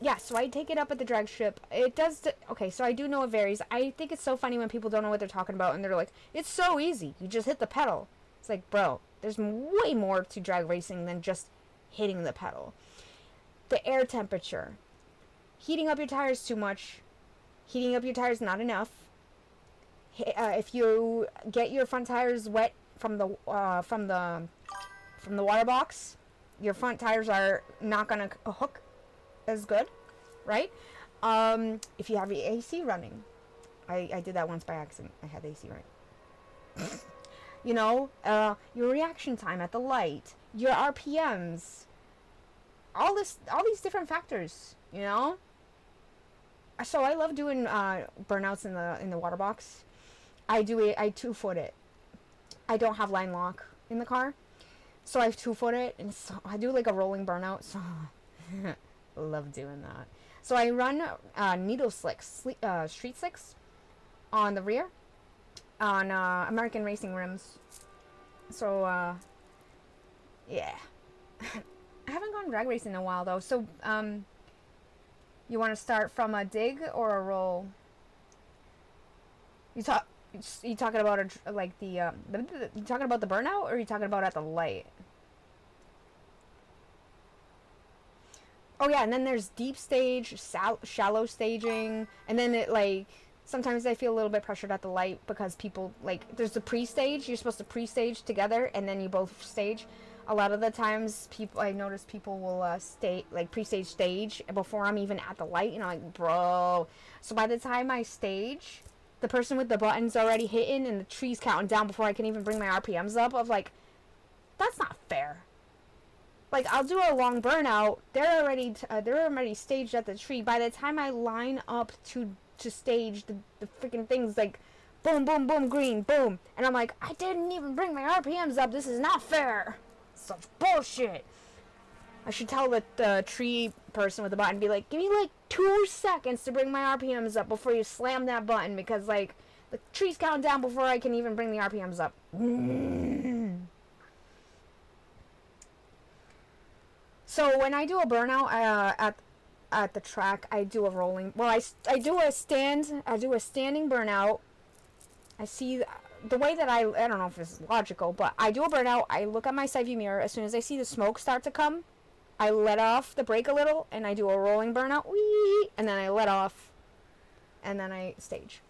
yeah, so I take it up at the drag strip. It does. Okay, so I do know it varies. I think it's so funny when people don't know what they're talking about and they're like, "It's so easy. You just hit the pedal." It's like, bro, there's way more to drag racing than just hitting the pedal. The air temperature, heating up your tires too much, heating up your tires not enough. If you get your front tires wet from the water box, your front tires are not gonna hook as good, right? If you have your AC running, I did that once by accident. I had the AC running. You know, your reaction time at the light, your RPMs, all these different factors. You know. So I love doing burnouts in the water box. I 2-foot it. I don't have line lock in the car, so I 2-foot it, and so I do like a rolling burnout. So love doing that. So I run needle slicks, street slicks, on the rear, on American Racing rims. So yeah, I haven't gone drag racing in a while though. So you want to start from a dig or a roll? You talking about you talking about the burnout, or are you talking about at the light? Oh yeah, and then there's deep stage, shallow staging, and then it like sometimes I feel a little bit pressured at the light because people like there's the pre-stage. You're supposed to pre-stage together, and then you both stage. A lot of the times, I notice people will pre-stage stage before I'm even at the light, and I'm like, bro. So by the time I stage, the person with the buttons already hitting and the tree's counting down before I can even bring my RPMs up. Of like, that's not fair. Like, I'll do a long burnout. They're already staged at the tree. By the time I line up to stage, the freaking things like, boom, boom, boom, green, boom, and I'm like, I didn't even bring my RPMs up. This is not fair. Such bullshit. I should tell the tree person with the button, be like, give me like 2 seconds to bring my RPMs up before you slam that button, because like the tree's counting down before I can even bring the RPMs up. So when I do a burnout at the track, I do a rolling. Well, I do a standing burnout. I see the way that I don't know if this is logical, but I do a burnout. I look at my side view mirror. As soon as I see the smoke start to come, I let off the brake a little, and I do a rolling burnout, wee, and then I let off, and then I stage.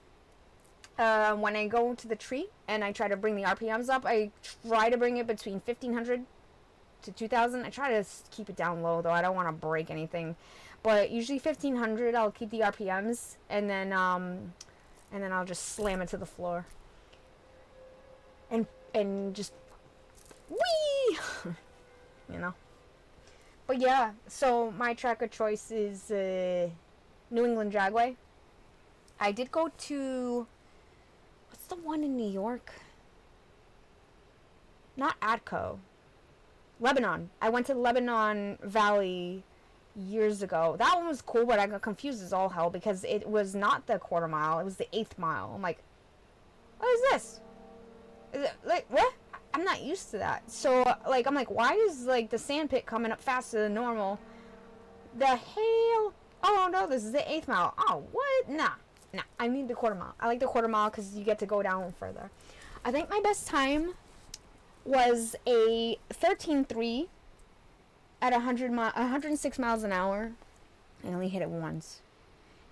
When I go to the tree and I try to bring the RPMs up, I try to bring it between 1500 to 2000. I try to keep it down low, though. I don't want to break anything, but usually 1500. I'll keep the RPMs, and then I'll just slam it to the floor, and just wee, you know. But yeah, so my track of choice is New England Dragway. I did go to, what's the one in New York? Not Atco. Lebanon. I went to Lebanon Valley years ago. That one was cool, but I got confused as all hell because it was not the quarter mile. It was the 1/8 mile. I'm like, what is this? Is it, like, what? I'm not used to that. So, like, I'm like, why is, like, the sand pit coming up faster than normal? The hell? Oh, no, this is the 1/8 mile. Oh, what? Nah. I need the quarter mile. I like the quarter mile because you get to go down further. I think my best time was a 13.3 at 106 miles an hour. I only hit it once.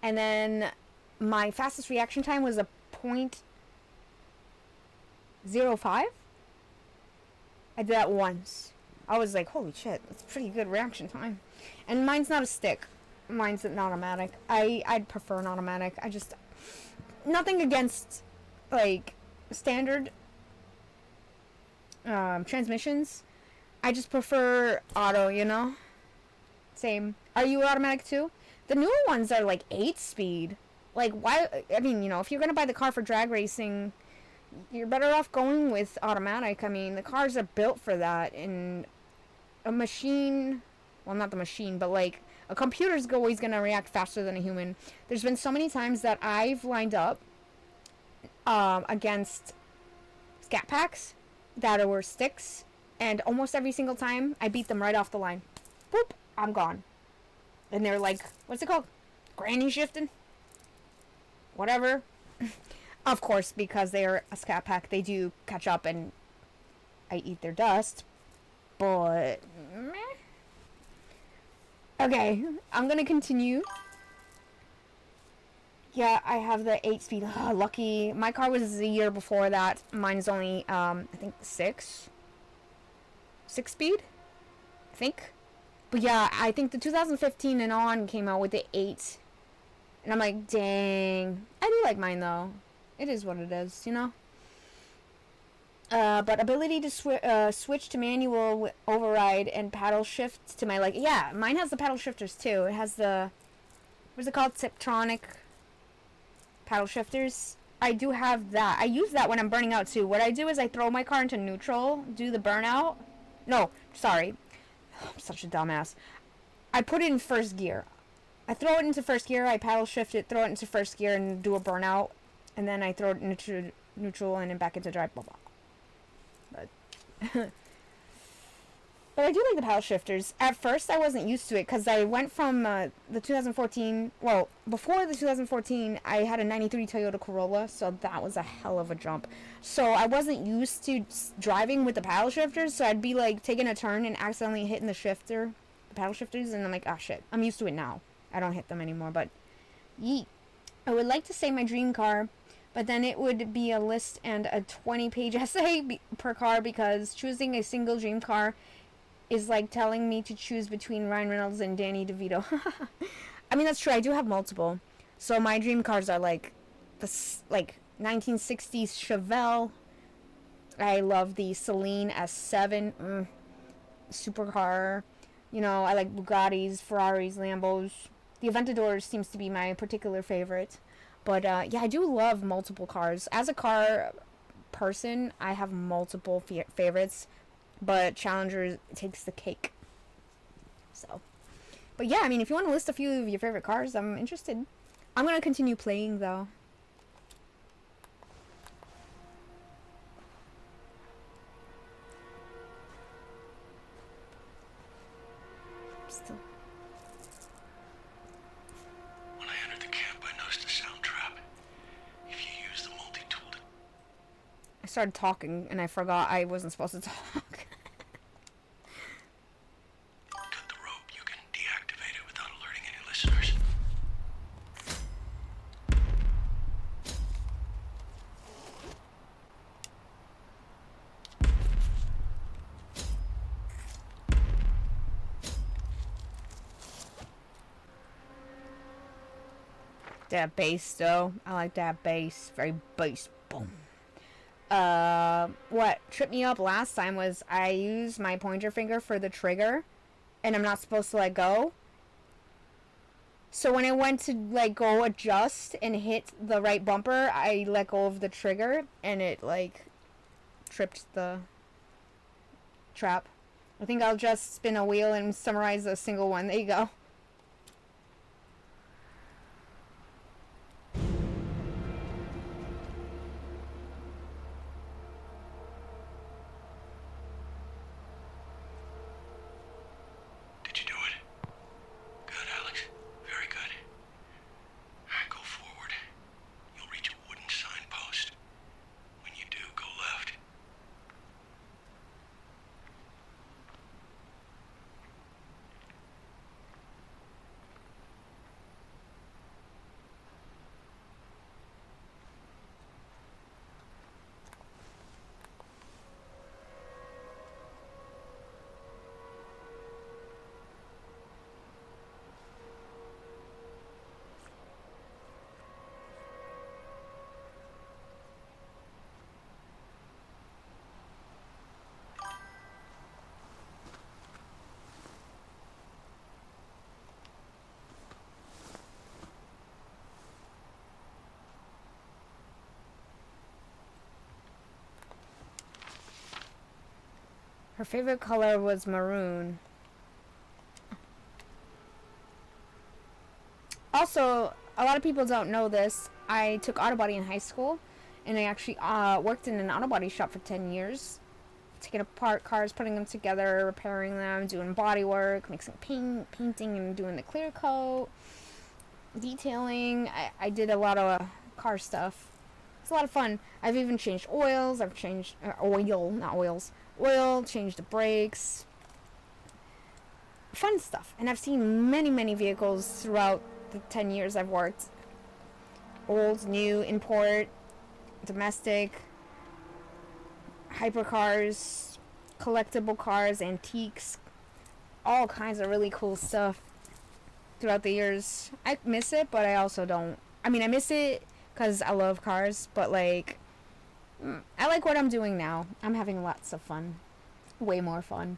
And then my fastest reaction time was a .05. I did that once. I was like, holy shit, that's a pretty good reaction time. And mine's not a stick. Mine's an automatic. I'd prefer an automatic. I just, nothing against, like, standard transmissions. I just prefer auto, you know? Same. Are you automatic too? The newer ones are like 8-speed. Like, why? I mean, you know, if you're gonna buy the car for drag racing, you're better off going with automatic. I mean, the cars are built for that, and a machine, well, not the machine, but like a computer's always gonna react faster than a human. There's been so many times that I've lined up against scat packs that were sticks, and almost every single time I beat them right off the line. Boop, I'm gone. And they're like, what's it called? Granny shifting? Whatever. Of course, because they're a Scat Pack, they do catch up and I eat their dust. But meh. Okay, I'm gonna continue. Yeah, I have the 8-speed. Lucky. My car was a year before that. Mine is only, I think 6-speed? I think. But yeah, I think the 2015 and on came out with the 8. And I'm like, dang. I do like mine, though. It is what it is, you know? But ability to switch to manual override and paddle shift to my, like, yeah, mine has the paddle shifters, too. It has the, what's it called? Tiptronic paddle shifters. I do have that. I use that when I'm burning out, too. What I do is I throw my car into neutral, do the burnout. No, sorry. I'm such a dumbass. I put it in first gear. I throw it into first gear, I paddle shift it, throw it into first gear, and do a burnout. And then I throw it into neutral and then back into drive. Blah, blah. But, but I do like the paddle shifters. At first, I wasn't used to it because I went from the 2014. Well, before the 2014, I had a 93 Toyota Corolla, so that was a hell of a jump. So I wasn't used to driving with the paddle shifters, so I'd be like taking a turn and accidentally hitting the paddle shifters, and I'm like, ah, shit. I'm used to it now. I don't hit them anymore, but yeet. I would like to say my dream car, but then it would be a list and a 20-page essay per car because choosing a single dream car is like telling me to choose between Ryan Reynolds and Danny DeVito. I mean, that's true. I do have multiple. So my dream cars are like the 1960s Chevelle. I love the Celine S7 supercar. You know, I like Bugattis, Ferraris, Lambos. The Aventador seems to be my particular favorite. But, yeah, I do love multiple cars. As a car person, I have multiple favorites. But Challenger takes the cake. So. But, yeah, I mean, if you want to list a few of your favorite cars, I'm interested. I'm going to continue playing, though. Still. I started talking and I forgot I wasn't supposed to talk. Cut the rope. You can deactivate it without alerting any listeners. That bass, though. I like that bass. Very bass. Boom. What tripped me up last time was I used my pointer finger for the trigger, and I'm not supposed to let go. So when I went to like go adjust and hit the right bumper, I let go of the trigger, and it like tripped the trap. I think I'll just spin a wheel and summarize a single one. There you go. Her favorite color was maroon. Also, a lot of people don't know this. I took auto body in high school, and I actually worked in an auto body shop for 10 years. taking apart cars, putting them together, repairing them, doing body work, mixing painting, and doing the clear coat, detailing. I did a lot of car stuff. It's a lot of fun. I've even changed oils. I've changed oil, not oils. Oil, changed the brakes. Fun stuff. And I've seen many vehicles throughout the 10 years I've worked. Old, new, import, domestic, hypercars, collectible cars, antiques, all kinds of really cool stuff throughout the years. I miss it, but I also don't. I mean, I miss it because I love cars, but like, I like what I'm doing now. I'm having lots of fun. Way more fun.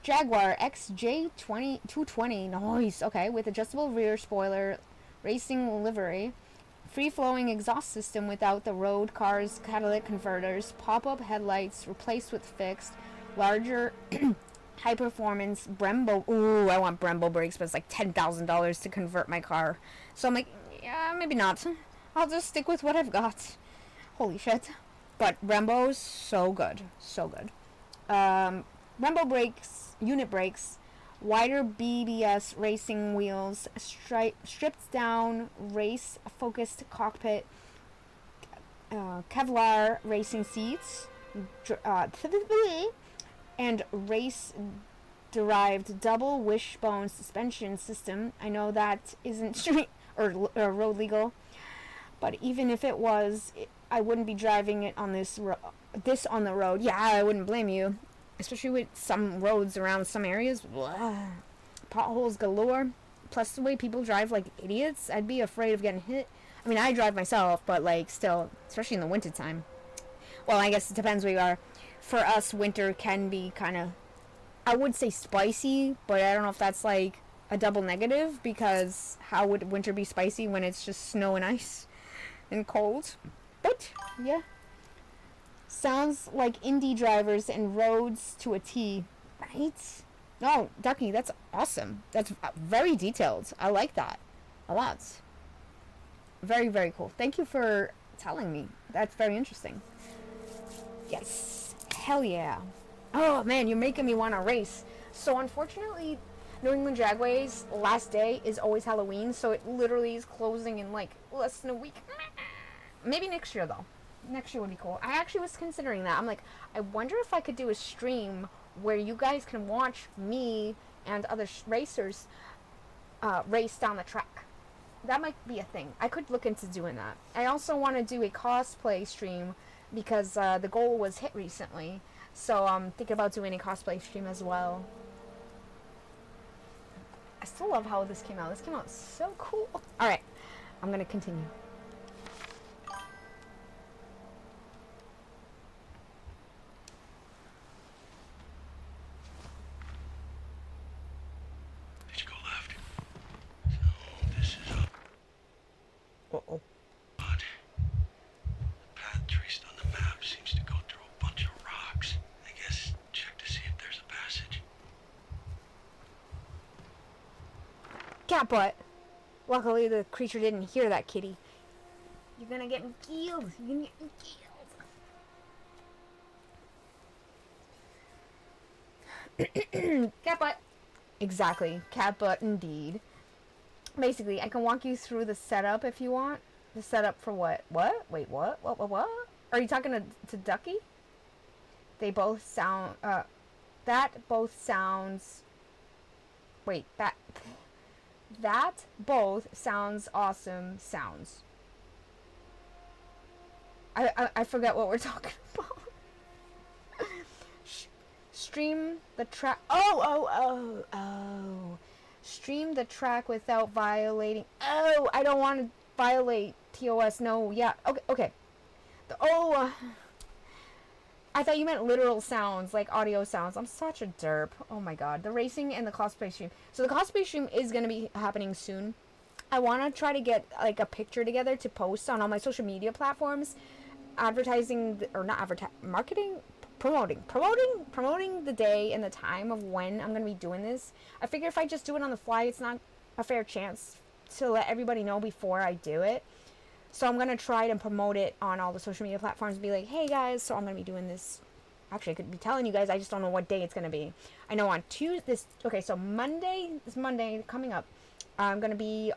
Jaguar XJ220, nice, okay, with adjustable rear spoiler, racing livery, free-flowing exhaust system without the road car's catalytic converters, pop-up headlights replaced with fixed, larger high-performance Brembo. Ooh, I want Brembo brakes, but it's like $10,000 to convert my car. So I'm like, yeah, maybe not. I'll just stick with what I've got. Holy shit. But Brembo's so good. So good. Brembo brakes, unit brakes, wider BBS racing wheels, stripped down race-focused cockpit, Kevlar racing seats, and race-derived double wishbone suspension system. I know that isn't street or road legal, but even if it was, I wouldn't be driving it on this on the road. Yeah, I wouldn't blame you. Especially with some roads around some areas. Blah. Potholes galore. Plus the way people drive like idiots. I'd be afraid of getting hit. I mean, I drive myself, but like still, especially in the winter time. Well, I guess it depends where you are. For us, winter can be kind of, I would say spicy, but I don't know if that's like a double negative, because how would winter be spicy when it's just snow and ice and cold? But yeah. Sounds like indie drivers and roads to a T, right? No, Ducky, that's awesome. That's very detailed. I like that a lot. Very cool. Thank you for telling me. That's very interesting. Yes. Hell yeah. Oh, man, you're making me want to race. So, unfortunately, New England Dragways last day is always Halloween, so it literally is closing in, like, less than a week. Maybe next year, though. Next year would be cool. I actually was considering that. I'm like, I wonder if I could do a stream where you guys can watch me and other racers race down the track. That might be a thing. I could look into doing that. I also want to do a cosplay stream because the goal was hit recently. So I'm thinking about doing a cosplay stream as well. I still love how this came out. This came out so cool. Alright, I'm going to continue. Uh-oh. But the path traced on the map seems to go through a bunch of rocks. I guess check to see if there's a passage. Cat butt. Luckily, the creature didn't hear that, kitty. You're gonna get me killed. You're gonna get me killed. Cat butt. Exactly. Cat butt, indeed. Basically, I can walk you through the setup if you want. The setup for what? What? Wait, what? What? Are you talking to Ducky? They both sound, that both sounds, wait, that both sounds awesome sounds. I forget what we're talking about. Stream the track. Oh. Stream the track without violating. Oh, I don't want to violate TOS. No, yeah. Okay. I thought you meant literal sounds, like audio sounds. I'm such a derp. Oh my god. The racing and the cosplay stream. So the cosplay stream is going to be happening soon. I want to try to get like a picture together to post on all my social media platforms. Advertising, or not advertising, marketing? Promoting the day and the time of when I'm going to be doing this. I figure if I just do it on the fly, it's not a fair chance to let everybody know before I do it. So I'm going to try to promote it on all the social media platforms. Be like, hey guys, so I'm going to be doing this Actually, I could be telling you guys. I just don't know what day it's gonna be. I know on Tuesday. Okay, so Monday. This Monday coming up. I'm gonna be